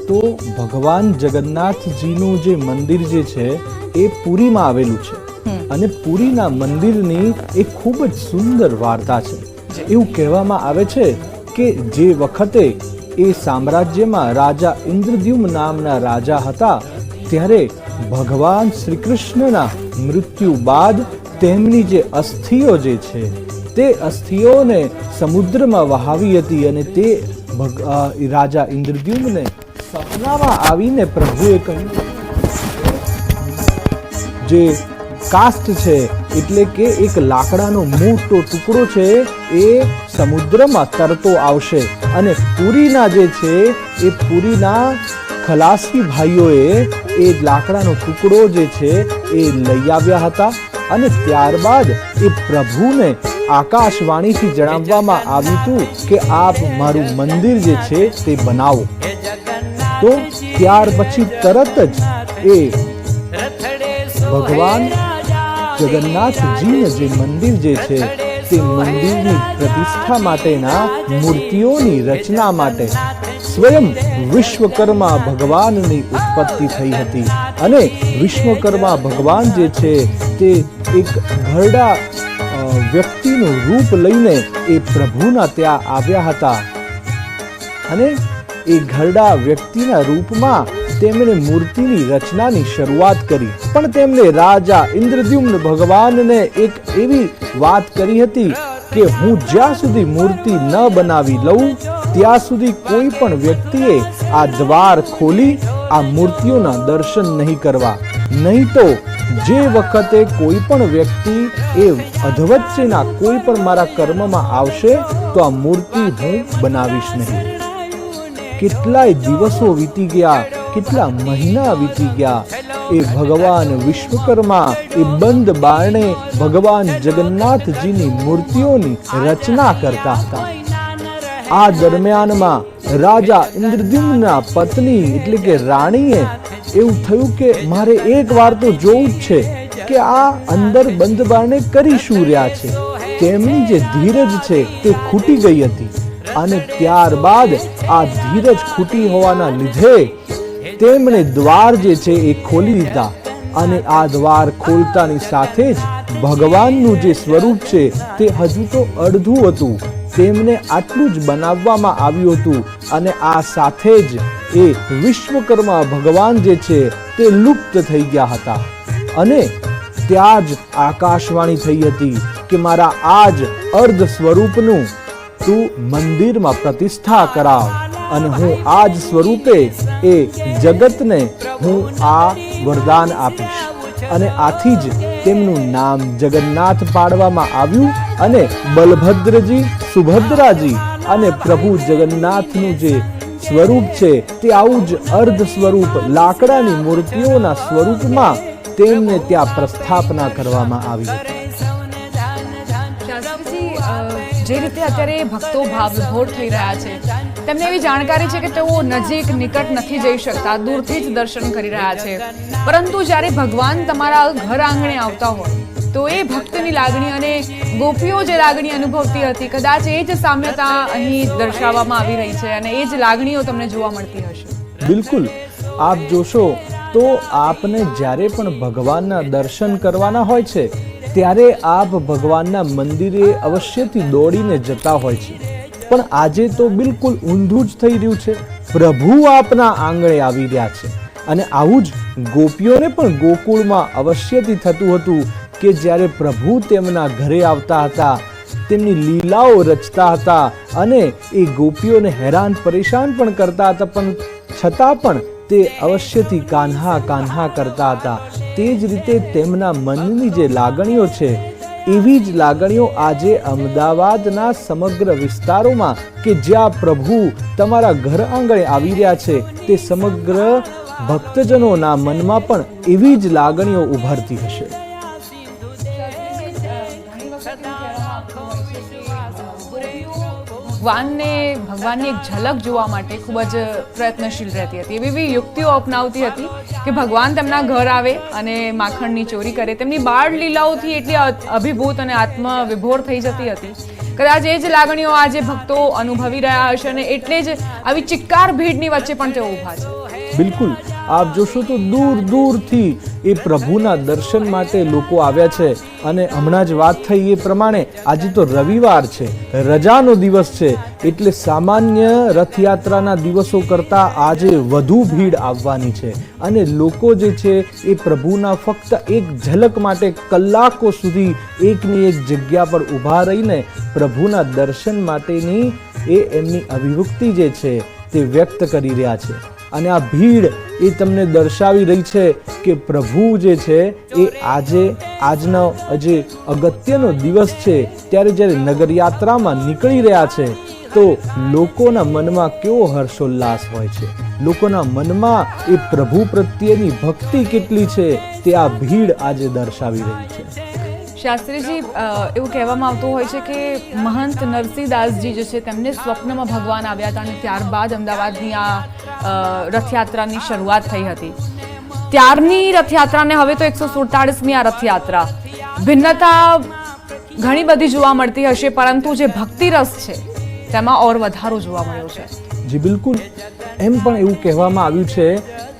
તો ભગવાન જગન્નાથજીનું જે મંદિર જે છે એ પુરીમાં આવેલું છે અને પુરીના મંદિરની એક ખૂબ જ સુંદર વાર્તા છે. એવું કહેવામાં આવે છે કે જે વખતે એ સામ્રાજ્યમાં રાજા ઇન્દ્રદ્યુમ્ન નામના રાજા હતા ત્યારે ભગવાન શ્રી કૃષ્ણના મૃત્યુ બાદ તેમની જે અસ્થિઓ જે છે તે અસ્થિઓને સમુદ્રમાં વહાવી હતી અને તે રાજા ઇન્દ્રદ્યુમ્નને સપનામાં આવીને પ્રભુએ કહ્યું જે કાસ્ટ છે એટલે કે એક લાકડાનો મોટો ટુકડો છે એ સમુદ્રમાં તરતો આવશે અને પુરીના જે છે એ પુરીના ખલાસી ભાઈઓએ એ લાકડાનો ટુકડો જે છે એ લઈ આવ્યા હતા અને ત્યારબાદ એ પ્રભુને આકાશવાણીથી જણાવવામાં આવ્યું હતું કે આપ મારું મંદિર જે છે તે બનાવો. તો ત્યાર પછી તરત જ એ ભગવાન જગન્નાથજીને જે મંદિર જે છે તે મંદિરની પ્રતિષ્ઠા માટેના મૂર્તિઓની રચના માટે સ્વયં વિશ્વકર્મા ભગવાનની ઉત્પત્તિ થઈ હતી અને વિશ્વકર્મા ભગવાન જે છે તે એક ઘરડા વ્યક્તિનું રૂપ લઈને એ પ્રભુના ત્યાં આવ્યા હતા અને એ ઘરડા વ્યક્તિના રૂપમાં તેમણે મૂર્તિની રચનાની શરૂઆત કરી. પણ તેમણે રાજા ઇન્દ્રદ્યુમ્ન ભગવાનને એક એવી વાત કરી હતી કે હું જ્યાં સુધી મૂર્તિ ન બનાવી લઉં ત્યાં સુધી કોઈ પણ વ્યક્તિએ આ દ્વાર ખોલી આ મૂર્તિઓના દર્શન નહીં કરવા. નહીં તો જે વખતે કોઈ પણ વ્યક્તિ એ અધવચ્ચેના કોઈ પણ મારા કર્મમાં આવશે તો આ મૂર્તિ હું બનાવીશ નહીં. કેટલાય દિવસો વીતી ગયા, કેટલા મહિના વીતી ગયા. એ ભગવાન વિશ્વકર્મા એ બંધ બારણે ભગવાન જગન્નાથજીની મૂર્તિઓની રચના કરતા હતા. આ દરમિયાનમાં રાજા ઇન્દ્રદ્યુમ્નના પત્ની એટલે કે રાણીએ એવું થયું કે મારે એક વાર તો જોવું જ છે કે આ અંદર બંધ બારણે કરી શું રહ્યા છે. તેમની જે ધીરજ છે તે ખૂટી ગઈ હતી અને ત્યારબાદ આ ધીરજ ખૂટી હોવાના લીધે તેમણે દ્વાર જે છે એ ખોલી દીધા અને આ દ્વાર ખોલતાની સાથે જ ભગવાનનું જે સ્વરૂપ છે તે હજુ તો અડધું હતું. તેમને આટલું જ બનાવવામાં આવ્યું હતું અને આ સાથે જ એ વિશ્વકર્મા ભગવાન જે છે તે લુપ્ત થઈ ગયા હતા અને ત્યાં જ આકાશવાણી થઈ હતી કે મારા આ જ અર્ધ સ્વરૂપનું તું મંદિરમાં પ્રતિષ્ઠા કરાવ અને હું આ જ સ્વરૂપે એ જગતને હું આ વરદાન આપીશ. અને આથી જ તેમનું નામ જગન્નાથ પાડવામાં આવ્યું અને બલભદ્રજી, સુભદ્રાજી અને પ્રભુ જગન્નાથનું જે સ્વરૂપ છે તે આવું જ અર્ધ સ્વરૂપ લાકડાની મૂર્તિઓના સ્વરૂપમાં તેમને ત્યાં પ્રસ્થાપના કરવામાં આવી હતી. જે રીતે અત્યારે ભક્તો ભાવ વિભોર થઈ રહ્યા છે તેમને એવી જાણકારી છે કે તેઓ નજીક નિકટ નથી જઈ શકતા, દૂરથી જ દર્શન કરી રહ્યા છે. પરંતુ જ્યારે ભગવાન તમારા ઘર આંગણે આવતા હોય તો એ ભક્તની લાગણી અને ગોપીઓ જે લાગણી અનુભવતી હતી કદાચ એ જ સામ્યતા અહીં દર્શાવવામાં આવી રહી છે અને એ જ લાગણીઓ તમને જોવા મળતી હશે. બિલકુલ, આપ જોશો તો આપને જ્યારે પણ ભગવાનના દર્શન કરવાના હોય છે ત્યારે આપ ભગવાનના મંદિરે અવશ્યથી દોડીને જતા હોય છે. પણ આજે તો બિલકુલ ઊંધું જ થઈ રહ્યું છે. પ્રભુ આપના આંગણે આવી રહ્યા છે અને આવું જ ગોપીઓને પણ ગોકુળમાં અવશ્યથી થતું હતું કે જ્યારે પ્રભુ તેમના ઘરે આવતા હતા, તેમની લીલાઓ રચતા હતા અને એ ગોપીઓને હેરાન પરેશાન પણ કરતા હતા, પણ છતાં પણ તે અવશ્યથી કાન્હા કાન્હા કરતા હતા. તે જ રીતે તેમના મનની જે લાગણીઓ છે એવી જ લાગણીઓ આજે અમદાવાદના સમગ્ર વિસ્તારોમાં કે જ્યાં પ્રભુ તમારા ઘર આંગણે આવી રહ્યા છે તે સમગ્ર ભક્તજનોના મનમાં પણ એવી જ લાગણીઓ ઉભરતી હશે. ભગવાનની એક ઝલક જોવા માટે ખૂબ જ પ્રયત્નશીલ રહેતી હતી. એવી યુક્તિઓ અપનાવતી હતી કે ભગવાન તેમના ઘર આવે અને માખણની ચોરી કરે. તેમની બાળ લીલાઓથી એટલી અભિભૂત અને આત્મવિભોર થઈ જતી હતી કદાચ એ જ લાગણીઓ આજે ભક્તો અનુભવી રહ્યા હશે અને એટલે જ આવી ચિક્કાર ભીડની વચ્ચે પણ તેઓ ઊભા છે. બિલકુલ, આપ જોશો તો દૂર દૂરથી એ પ્રભુના દર્શન માટે લોકો આવ્યા છે. અને હમણાં જ વાત થઈ એ પ્રમાણે આજે તો રવિવાર છે, રજાનો દિવસ છે, એટલે સામાન્ય રથયાત્રાના દિવસો કરતાં આજે વધુ ભીડ આવવાની છે. અને લોકો જે છે એ પ્રભુના ફક્ત એક ઝલક માટે કલાકો સુધી એકની એક જગ્યા પર ઊભા રહીને પ્રભુના દર્શન માટેની એ એમની અભિવ્યક્તિ જે છે તે વ્યક્ત કરી રહ્યા છે. અને આ ભીડ એ તમને દર્શાવી રહી છે કે પ્રભુ જે છે એ આજનો જે અગત્યનો દિવસ છે ત્યારે જ્યારે નગરયાત્રામાં નીકળી રહ્યા છે તો લોકોના મનમાં કેવો હર્ષોલ્લાસ હોય છે, લોકોના મનમાં એ પ્રભુ પ્રત્યેની ભક્તિ કેટલી છે તે આ ભીડ આજે દર્શાવી રહી છે. શાસ્ત્રીજી, એવું કહેવામાં આવતું હોય છે કે મહંત નરસિંહદાસજી જે છે તેમને સ્વપ્નમાં ભગવાન આવ્યા હતા અને ત્યારબાદ અમદાવાદની આ રથયાત્રાની શરૂઆત થઈ હતી. ત્યારની રથયાત્રાને હવે તો 147મી આ રથયાત્રા, ભિન્નતા ઘણી બધી જોવા મળતી હશે, પરંતુ જે ભક્તિ રસ છે તેમાં ઓર વધારો જોવા મળ્યો છે. જી બિલકુલ, એમ પણ એવું કહેવામાં આવ્યું છે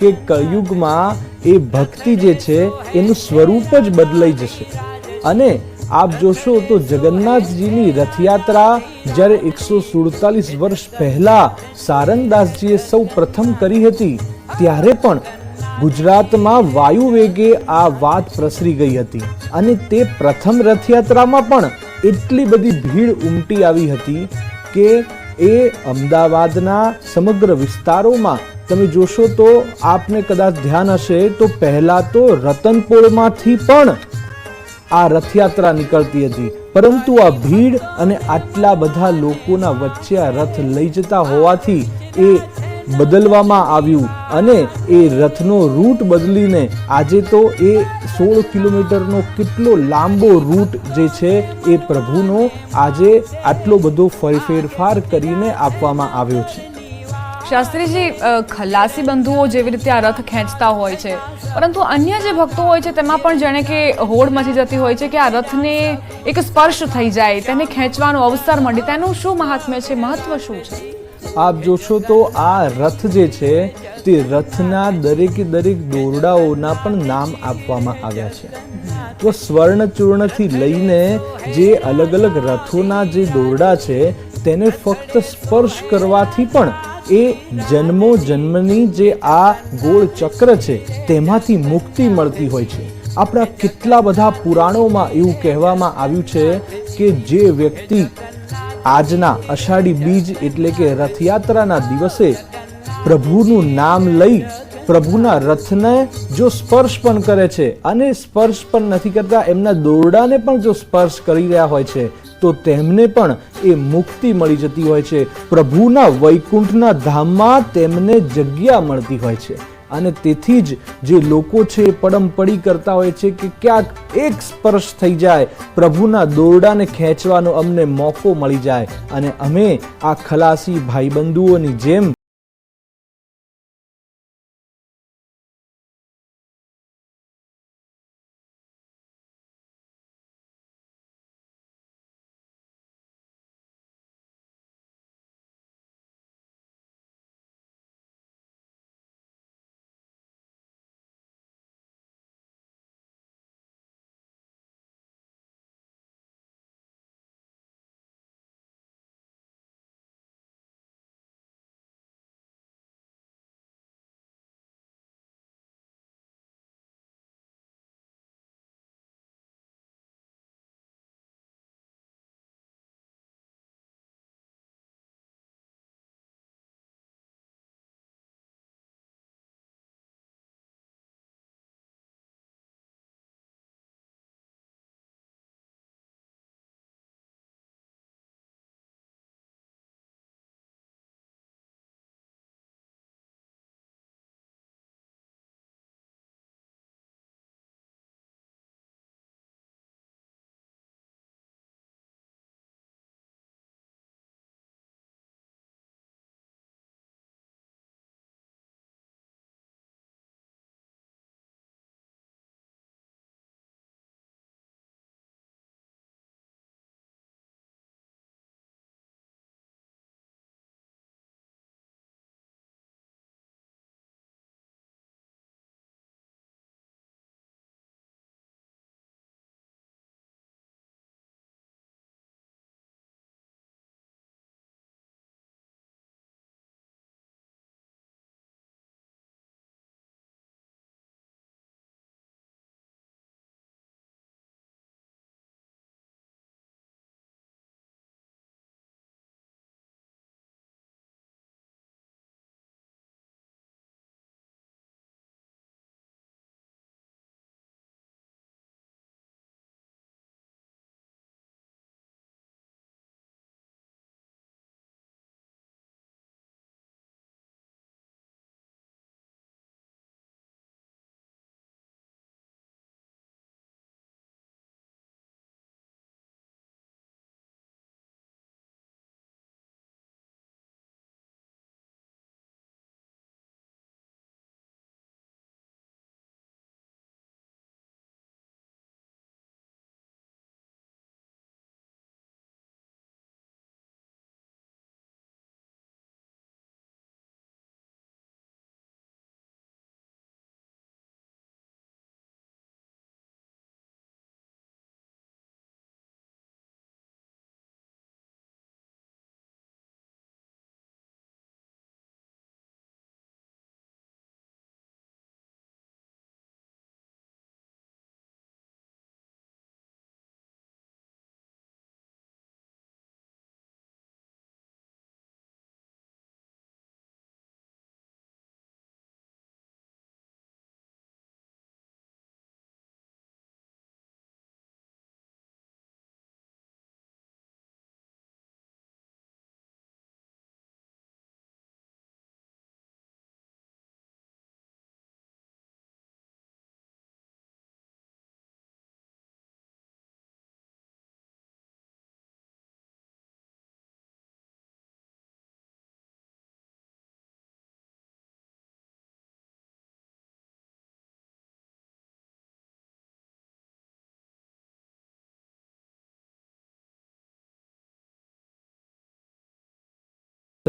કે કળિયુગમાં એ ભક્તિ જે છે એનું સ્વરૂપ જ બદલાઈ જશે. અને આપ જોશો તો જગન્નાથજીની રથયાત્રા જ્યારે 147 વર્ષ પહેલા સારંગદાસજીએ સૌ પ્રથમ કરી હતી ત્યારે પણ ગુજરાતમાં વાયુ વેગે આ વાત પ્રસરી ગઈ હતી. અને તે પ્રથમ રથયાત્રામાં પણ એટલી બધી ભીડ ઉમટી આવી હતી કે એ અમદાવાદના સમગ્ર વિસ્તારોમાં તમે જોશો તો આપને કદાચ ધ્યાન હશે તો પહેલા તો રતનપોળમાંથી પણ આ રથયાત્રા નીકળતી હતી, પરંતુ આ ભીડ અને આટલા બધા લોકોના વચ્ચે આ રથ લઈ જતા હોવાથી એ બદલવામાં આવ્યું અને એ રથનો રૂટ બદલીને આજે તો એ 16 કિલોમીટરનો કેટલો લાંબો રૂટ જે છે એ પ્રભુનો આજે આટલો બધો ફેરફાર કરીને આપવામાં આવ્યો છે. શાસ્ત્રીજી, ખલાસી બંધુઓ જેવી રીતે આ રથ ખેંચતા હોય છે, પરંતુ અન્ય જે ભક્તો હોય છે તેમાં પણ જાણે કે હોડ મચી જતી હોય છે કે આ રથને એક સ્પર્શ થઈ જાય, તેને ખેંચવાનો અવસર મળે. તેનું શું મહાત્મ્ય છે, મહત્વ શું છે? આપ જોશો તો આ રથ જે છે તે રથના દરેકે દરેક દોરડાઓના પણ નામ આપવામાં આવ્યા છે. તો સ્વર્ણચૂર્ણથી લઈને જે અલગ અલગ રથોના જે દોરડા છે તેને ફક્ત સ્પર્શ કરવાથી પણ એ જન્મો જન્મની જે આ ગોળ ચક્ર છે તેમાંથી મુક્તિ મળતી હોય છે. આપણા કેટલા બધા પુરાણોમાં એવું કહેવામાં આવ્યું છે કે જે વ્યક્તિ આજના અષાઢી બીજ એટલે કે રથયાત્રાના દિવસે પ્રભુનું નામ લઈ પ્રભુના રથને જો સ્પર્શ પણ કરે છે અને સ્પર્શ પણ નથી કરતા, એમના દોરડાને પણ જો સ્પર્શ કરી રહ્યા હોય છે તો તેમને પણ એ મુક્તિ મળી જતી હોય છે. પ્રભુના વૈકુંઠના ધામમાં તેમને જગ્યા મળતી હોય છે. અને તેથી જ જે લોકો છે એ પડમપડી કરતા હોય છે કે ક્યાંક એક સ્પર્શ થઈ જાય, પ્રભુના દોરડાને ખેંચવાનો અમને મોકો મળી જાય અને અમે આ ખલાસી ભાઈબંધુઓની જેમ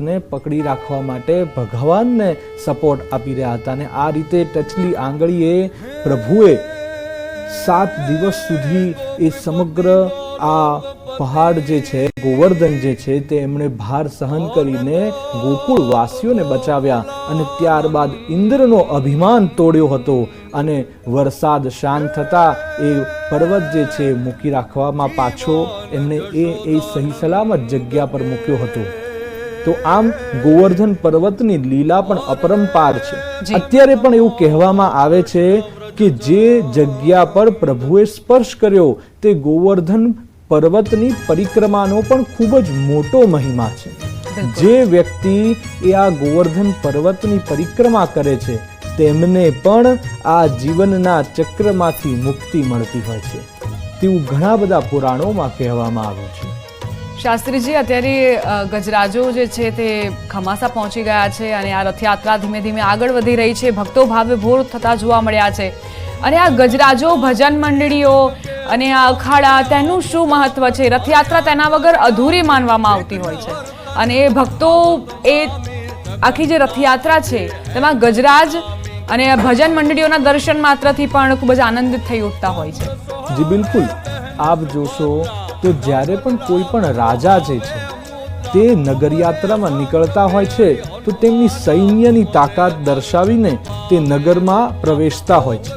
ને પકડી રાખવા માટે ભગવાનને સપોર્ટ આપી રહ્યા હતા અને આ રીતે ટચલી આંગળીએ પ્રભુએ 7 દિવસ સુધી એ સમગ્ર આ પહાડ જે છે, ગોવર્ધન જે છે, તે એમણે ભાર સહન કરીને ગોકુળ વાસીઓને બચાવ્યા અને ત્યારબાદ ઇન્દ્રનો અભિમાન તોડ્યો હતો અને વરસાદ શાંત થતા એ પર્વત જે છે મૂકી રાખવામાં પાછો એમણે એ સહી સલામત જગ્યા પર મૂક્યો હતો. તો આમ ગોવર્ધન પર્વતની લીલા પણ અપરંપાર છે. અત્યારે પણ એવું કહેવામાં આવે છે કે જે જગ્યા પર પ્રભુએ સ્પર્શ કર્યો તે ગોવર્ધન પર્વતની પરિક્રમાનો પણ ખૂબ જ મોટો મહિમા છે. જે વ્યક્તિ એ આ ગોવર્ધન પર્વતની પરિક્રમા કરે છે તેમને પણ આ જીવનના ચક્રમાંથી મુક્તિ મળતી હોય છે તેવું ઘણા બધા પુરાણોમાં કહેવામાં આવ્યું છે. શાસ્ત્રીજી, અત્યારે ગજરાજો જે છે તે ખમાસા પહોંચી ગયા છે અને આ રથયાત્રા ધીમે ધીમે આગળ વધી રહી છે. ભક્તો ભાવે ભોર થતા જોવા મળ્યા છે અને આ ગજરાજો, ભજન મંડળીઓ અને આ અખાડા, તેનું શું મહત્વ છે? રથયાત્રા તેના વગર અધૂરી માનવામાં આવતી હોય છે અને એ ભક્તો એ આખી જે રથયાત્રા છે તેમાં ગજરાજ અને ભજન મંડળીઓના દર્શન માત્રથી પણ ખૂબ જ આનંદિત થઈ ઉઠતા હોય છે. જી બિલકુલ. આપ જોશો તો જ્યારે પણ કોઈ પણ રાજા જે છે તે નગરયાત્રામાં નીકળતા હોય છે તો તેમની સૈન્યની તાકાત દર્શાવીને તે નગરમાં પ્રવેશતા હોય છે.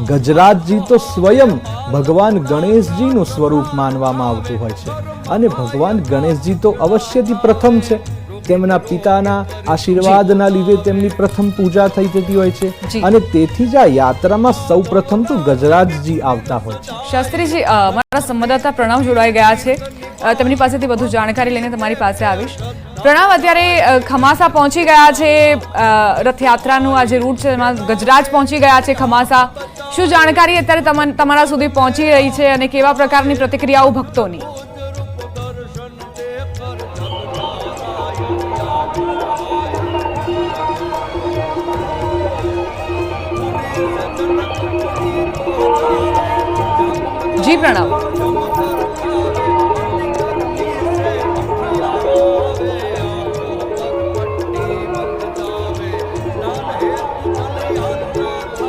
ગજરાજજી તો સ્વયં ભગવાન ગણેશજીનું સ્વરૂપ માનવામાં આવતું હોય છે અને ભગવાન ગણેશજી તો અવશ્યથી પ્રથમ છે. તેમના પિતાના આશીર્વાદના લીધે તેમની પ્રથમ પૂજા થઈ જતી હોય છે અને તેથી જ આ યાત્રામાં સૌ પ્રથમ તો ગજરાજજી આવતા હોય છે. શાસ્ત્રીજી, મારા સંવાદદાતા પ્રણવ જોડાઈ ગયા છે. તેમની પાસેથી વધુ જાણકારી લઈને તમારી પાસે આવીશ. પ્રણવ, અત્યારે ખમાસા પહોંચી ગયા છે. રથયાત્રાનું આ જે રૂટ છે એમાં ગજરાજ પહોંચી ગયા છે ખમાસા. શું જાણકારી અત્યારે તમારા સુધી પહોંચી રહી છે અને કેવા પ્રકારની પ્રતિક્રિયાઓ ભક્તોની? જી પ્રણવ.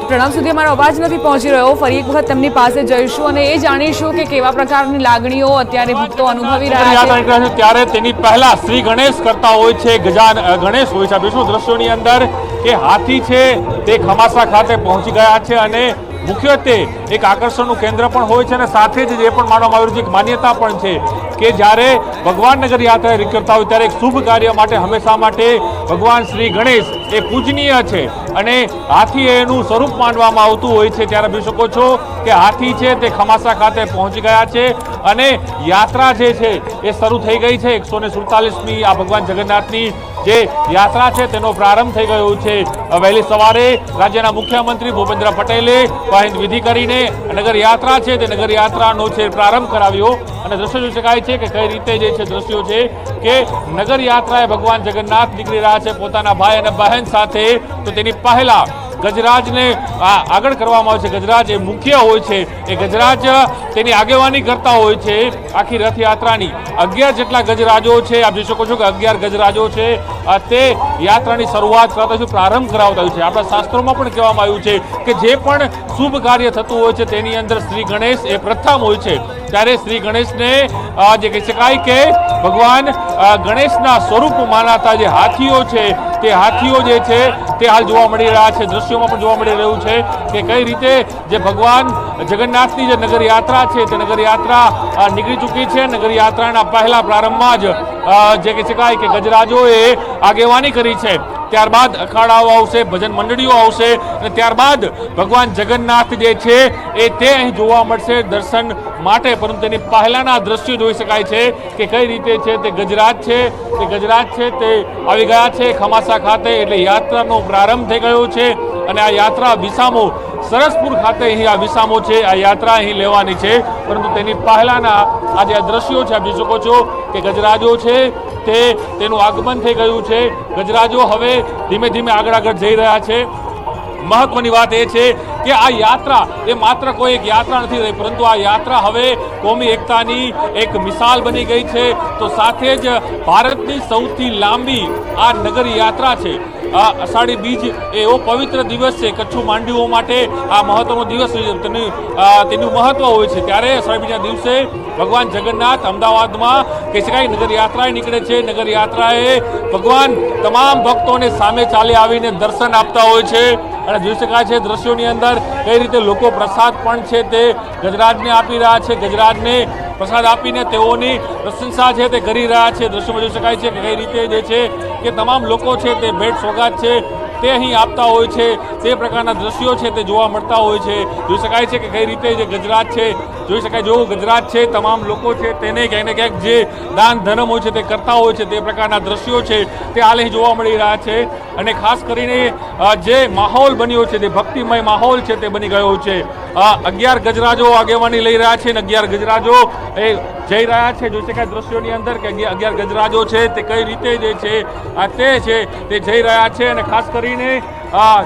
પ્રણવ સુધી અમારો અવાજ નથી પહોંચી રહ્યો. ફરી એક વખત તેમની પાસે જઈશું અને એ જાણીશું કે કેવા પ્રકારની લાગણીઓ અત્યારે ભક્તો અનુભવી રહ્યા છે. ત્યારે તેની પહેલા શ્રી ગણેશ કરતા હોય છે, ગણેશ હોય છે. વિષ્ણુ દ્રશ્યોની અંદર કે હાથી છે તે ખમાસા ખાતે પહોંચી ગયા છે અને મુખ્યત્વે એક આકર્ષણનું કેન્દ્ર પણ હોય છે અને સાથે જ એ પણ માનવામાં આવ્યું છે, એક માન્યતા પણ છે કે જ્યારે ભગવાન નગર યાત્રા નીકળતા હોય ત્યારે એક શુભ કાર્ય માટે હંમેશા માટે ભગવાન શ્રી ગણેશ એ પૂજનીય છે અને હાથી એનું સ્વરૂપ માનવામાં આવતું હોય છે. ત્યારે જોઈ શકો છો કે હાથી છે તે ખમાસા ખાતે પહોંચી ગયા છે અને યાત્રા જે છે એ શરૂ થઈ ગઈ છે. 147મી આ ભગવાન જગન્નાથની જે યાત્રા છે તેનો પ્રારંભ થઈ ગયો છે. વહેલી સવારે રાજ્યના મુખ્યમંત્રી ભૂપેન્દ્ર પટેલે વાહિંદ વિધિ કરીને નગર યાત્રા છે તે નગર યાત્રાનો છે પ્રારંભ કરાવ્યો અને દ્રશ્યો જોઈ શકાય છે કે કઈ રીતે જે છે દ્રશ્યો છે કે નગર યાત્રાએ ભગવાન જગન્નાથ નીકળી રહ્યા છે પોતાના ભાઈ અને બહેન સાથે. તો તેની પહેલા ગજરાજને આગળ કરવામાં આવે છે. ગજરાજ એ મુખ્ય હોય છે. એ ગજરાજ તેની આગેવાની કરતા હોય છે આખી રથયાત્રાની. 11 જેટલા ગજરાજો છે. આપ જોઈ શકો છો કે 11 ગજરાજો છે તે યાત્રાની શરૂઆત કરતા છે, પ્રારંભ કરાવતા હોય છે. આપણા શાસ્ત્રોમાં પણ કહેવામાં આવ્યું છે કે જે પણ શુભ કાર્ય થતું હોય છે તેની અંદર શ્રી ગણેશ એ પ્રથમ હોય છે. ત્યારે શ્રી ગણેશને જે કહી શકાય કે ભગવાન ગણેશના સ્વરૂપ માનાતા જે હાથીઓ છે તે હાથીઓ જે છે તે હાલ જોવા મળી રહ્યા છે. દ્રશ્યોમાં પણ જોવા મળી રહ્યું છે કે કઈ રીતે જે ભગવાન જગન્નાથની જે નગર યાત્રા છે તે નગર યાત્રા નીકળી ચૂકી છે. નગર યાત્રાના પહેલા પ્રારંભમાં જ જે કહી શકાય કે ગજરાજોએ આગેવાની કરી છે. ત્યારબાદ અખાડાઓ આવશે, ભજન મંડળીઓ આવશે અને ત્યારબાદ ભગવાન જગન્નાથ જે છે એ તે અહીં જોવા મળશે દર્શન માટે. પરંતુ તેની પહેલાના દ્રશ્યો જોઈ શકાય છે કે કઈ રીતે છે તે ગજરાજ છે તે આવી ગયા છે ખમાસા ખાતે. એટલે યાત્રાનો પ્રારંભ થઈ ગયો છે અને આ યાત્રા વિસામો સરસપુર ખાતે અહીં આ વિસામો છે આ યાત્રા અહીં લેવાની છે. પરંતુ તેની પહેલાના આ જે દ્રશ્યો છે આપ જોઈ શકો છો કે ગજરાજો છે તેનું આગમન થઈ ગયું છે. ગજરાજો હવે ધીમે ધીમે આગળ જઈ રહ્યા છે. મહત્વની વાત એ છે કે આ યાત્રા એ માત્ર કોઈ એક યાત્રા નથી રહી, પરંતુ આ યાત્રા હવે કોમી એકતાની એક મિસાલ બની ગઈ છે. તો સાથે જ ભારતની સૌથી લાંબી આ નગર યાત્રા છે. અષાઢી બીજ એવો પવિત્ર દિવસ છે કચ્છુ માંડીઓ માટે. આ મહત્વનો દિવસ તેનું મહત્વ હોય છે. ત્યારે અષાઢી બીજના દિવસે ભગવાન જગન્નાથ અમદાવાદમાં કહી શકાય નગર યાત્રાએ નીકળે છે. નગર યાત્રાએ ભગવાન તમામ ભક્તોને સામે ચાલી આવીને દર્શન આપતા હોય છે. અને જોઈ શકાય છે દ્રશ્યોની અંદર કઈ રીતે લોકો પ્રસાદ પણ છે તે ગજરાજને આપી રહ્યા છે. ગજરાજને પ્રસાદ આપીને તેઓની પ્રશંસા છે તે કરી રહ્યા છે. દ્રશ્યોમાં જોઈ શકાય છે કે કઈ રીતે જે છે કે તમામ લોકો છે તે ભેટ સોગાદ છે તે અહીં આપતા હોય છે. તે પ્રકારના દ્રશ્યો છે તે જોવા મળતા હોય છે. જોઈ શકાય છે કે કઈ રીતે જે ગજરાજ છે જોઈ શકાય જેવો ગજરાજ છે તમામ લોકો છે તેને ક્યાંક ને ક્યાંક જે દાન ધર્મ હોય છે તે કરતા હોય છે. તે પ્રકારના દ્રશ્યો છે તે હાલ અહીં જોવા મળી રહ્યા છે. અને ખાસ કરીને જે માહોલ બન્યો છે તે ભક્તિમય માહોલ છે તે બની ગયો છે. 11 ગજરાજો આગેવાની લઈ રહ્યા છે અને 11 ગજરાજો એ જઈ રહ્યા છે. જોઈ શકાય દ્રશ્યોની અંદર કે 11 ગજરાજો છે તે કઈ રીતે જે છે તે જઈ રહ્યા છે. અને ખાસ કરીને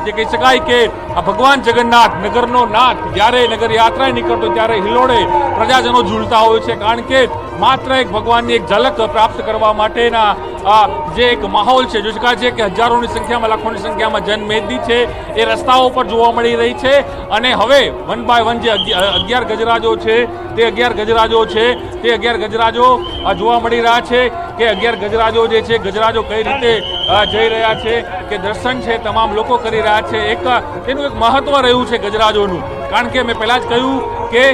જે કહી શકાય કે આ ભગવાન જગન્નાથ નગરનો નાથ જ્યારે નગર યાત્રાએ નીકળતો ત્યારે હિલોડે પ્રજાજનો ઝૂલતા હોય છે. કારણ કે માત્ર એક ભગવાનની એક ઝલક પ્રાપ્ત કરવા માટેના જે એક માહોલ છે. જોઈ શકાય છે કે હજારોની સંખ્યામાં લાખોની સંખ્યામાં જનમેદની છે એ રસ્તાઓ પર જોવા મળી રહી છે. અને હવે 1 બાય 1 જે 11 ગજરાજો છે તે 11 ગજરાજો છે તે 11 ગજરાજો જોવા મળી રહ્યા છે કે 11 ગજરાજો જે છે ગજરાજો કઈ રીતે જઈ રહ્યા છે કે દર્શન છે તમામ લોકો કરી રહ્યા છે. તેનું એક મહત્વ રહ્યું છે ગજરાજોનું. કારણ કે મેં પહેલાં જ કહ્યું કે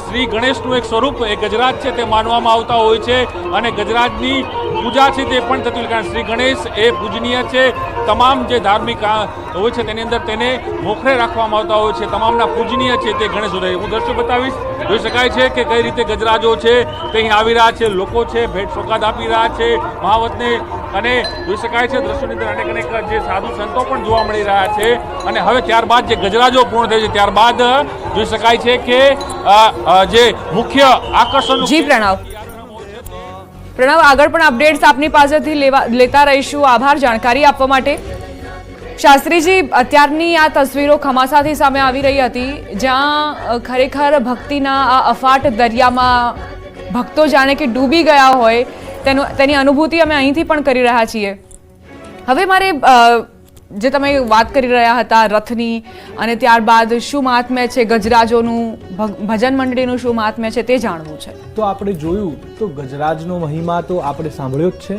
શ્રી ગણેશનું એક સ્વરૂપ એ ગજરાજ છે તે માનવામાં આવતા હોય છે. અને ગજરાજની પૂજા છે તે પણ થતી હોય. કારણ શ્રી ગણેશ એ પૂજનીય છે. તમામ જે ધાર્મિક હોય છે તેની અંદર તેને મોખરે રાખવામાં આવતા હોય છે. તમામના પૂજનીય છે તે ગણેશ હોય. હું દ્રશ્યો બતાવીશ. જોઈ શકાય છે કે કઈ રીતે ગજરાજો છે તે અહીં આવી રહ્યા છે. લોકો છે ભેટ સોગાદ આપી રહ્યા છે મહાવતને. અને જોઈ શકાય છે દ્રશ્યોની અંદર અનેક જે સાધુ સંતો પણ જોવા મળી રહ્યા છે. અને હવે ત્યારબાદ જે ગજરાજો પૂર્ણ થાય છે ત્યારબાદ જોઈ શકાય છે કે જે મુખ્ય આકર્ષણ જી પ્રણવ આગળ પણ અપડેટ્સ આપની પાસેથી લેતા રહીશું. આભાર જાણકારી આપવા માટે. શાસ્ત્રીજી, અત્યારની આ તસવીરો ખમાસાથી સામે આવી રહી હતી જ્યાં ખરેખર ભક્તિના આ અફાટ દરિયામાં ભક્તો જાણે કે ડૂબી ગયા હોય તેની અનુભૂતિ અમે અહીંથી પણ કરી રહ્યા છીએ. હવે મારે જે તમે વાત કરી રહ્યા હતા રથની અને ત્યારબાદ શું મહાત્મ્ય છે ગજરાજોનું, ભજન મંડળીનું શું મહાત્મ્ય છે તે જાણવું છે. તો આપણે જોયું તો ગજરાજનો મહિમા તો આપણે સાંભળ્યો જ છે.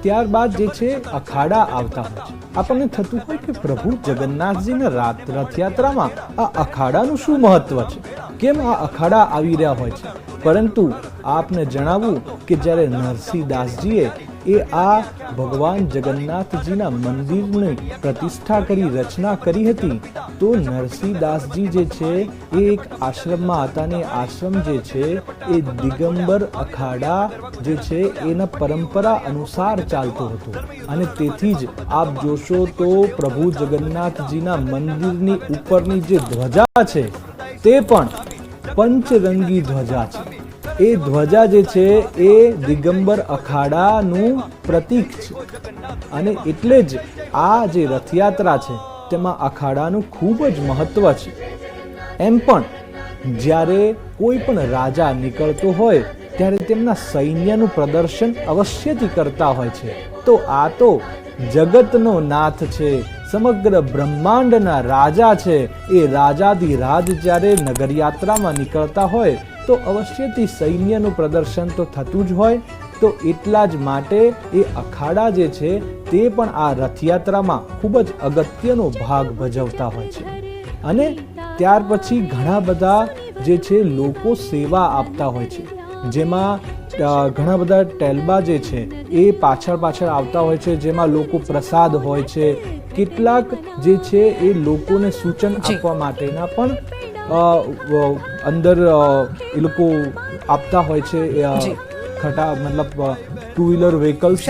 ત્યારબાદ જે છે અખાડા આવતા હોય છે. આપણને થતું હોય કે પ્રભુ જગન્નાથજીના રથયાત્રામાં આ અખાડાનું શું મહત્વ છે, કેમ આ અખાડા આવી રહ્યા હોય છે. પરંતુ આપને જણાવું કે જ્યારે નરસિંહદાસજીએ આ ભગવાન જગન્નાથજીના મંદિરની પ્રતિષ્ઠા કરી રચના કરી હતી તો નરસિંહદાસજી જે છે એ એક આશ્રમમાં હતા ને આશ્રમ જે છે એ દિગંબર અખાડા જે છે એના પરંપરા અનુસાર ચાલતો હતો. અને તેથી જ આપ જોશો તો પ્રભુ જગન્નાથજીના મંદિરની ઉપરની જે ધ્વજા છે તે પણ પંચરંગી ધ્વજા છે. એ ધ્વજા જે છે એ દિગંબર અખાડાનું પ્રતીક છે. અને એટલે જ આ જે રથયાત્રા છે તેમાં અખાડાનું ખૂબ જ મહત્વ છે. એમ પણ જ્યારે કોઈ પણ રાજા નીકળતો હોય ત્યારે તેમના સૈન્યનું પ્રદર્શન અવશ્યથી કરતા હોય છે. તો આ તો જગતનો નાથ છે, સમગ્ર બ્રહ્માંડના રાજા છે. એ રાજાધિરાજ જ્યારે નગરયાત્રામાં નીકળતા હોય તો અવશ્યથી સૈન્યનું પ્રદર્શન તો થતું જ હોય. તો એટલા જ માટે એ અખાડા જે છે તે પણ આ રથયાત્રામાં ખૂબ જ અગત્યનો ભાગ ભજવતા હોય છે. અને ત્યાર પછી ઘણા બધા જે છે લોકો સેવા આપતા હોય છે. જેમાં ઘણા બધા ટેલબા જે છે એ પાછળ આવતા હોય છે જેમાં લોકો પ્રસાદ હોય છે. કેટલાક જે છે એ લોકોને સૂચન આપવા માટેના પણ અંદર એ લોકો આપતા હોય છે. ખટા મતલબ 2 વ્હીલર વ્હીકલ્સ